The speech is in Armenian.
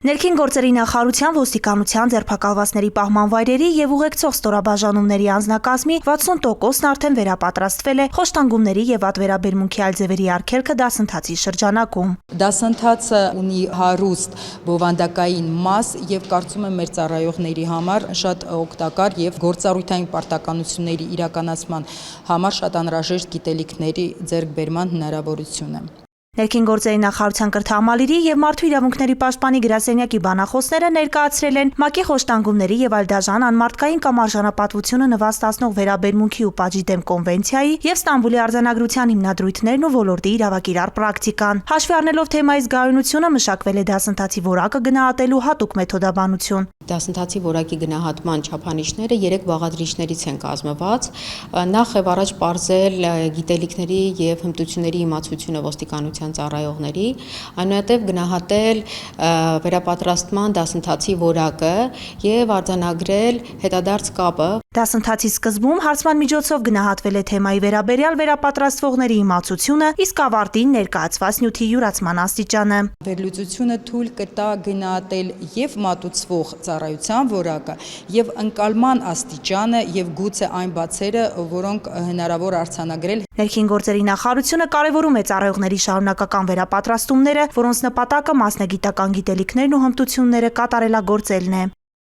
Ներքին գործերի նախարարության ոստիկանության ձերբակալվածների պահման վայրերի եւ ուղեկցող ստորաբաժանումների անձնակազմի 60%-ն արդեն վերապատրաստվել է խոշտանգումների եւ վատվերաբերմունքի այլ ձևերի արգելքը դասընթացի շրջանակում։ Դասընթացը ունի հարուստ բովանդակային մաս եւ կարծում եմ մեր ծառայողների համար շատ օգտակար եւ գործառույթային պարտականությունների իրականացման համար շատ անհրաժեշտ գիտելիքների ձեռքբերման հնարավորություն է։ Ներքին գործերի նախարարության կրթահամալիրի եւ Մարդու իրավունքների պաշտպանի գրասենյակի բանախոսները ներկայացրել են ՄԱԿ-ի խոշտանգումների եւ այլ դաժան անմարդկային կամ արժանապատվությունը նվաստացնող վերաբերմունքի ու պատժի դեմ կոնվենցիայի եւ Ստամբուլի արձանագրության հիմնադրույթներն ու ոլորտի իրավակիրառ պրակտիկան։ Հաշվի առնելով թեմայի զգայունությունը մշակվել է դասընթացի որակը գնահատելու հատուկ մեթոդաբանություն։ Դասընթացի որակի գնահատման չափանիշները 3 բաղադրիչներից են կազմված։ Նախ եւ առաջ պարզել գիտելիքների եւ հմտությունների իմացությունը ոստիկանության ծառայողների, այնուհետև գնահատել վերապատրաստման դասընթացի որակը եւ արձանագրել հետադարձ կապը։ Դասընթացի սկզբում հարցման միջոցով գնահատվել է թեմայի վերաբերյալ վերապատրաստվողների իմացությունը, իսկ ավարտին ներկայացված նյութի յուրացման աստիճանը։ Վերլուծությունը թույլ կտա գնահատել եւ մատուցվող ծառայության որակը եւ ընկալման աստիճանը եւ գուցե այն բացերը, որոնք հնարավոր արձանագրել։ Ներքին գործերի նախարարությունը կարևորում է ծառայողների շարունակական վերապատրաստումները, որոնց նպատակը մասնագիտական գիտելիքներն ու հմտությունները կատարելագործելն է։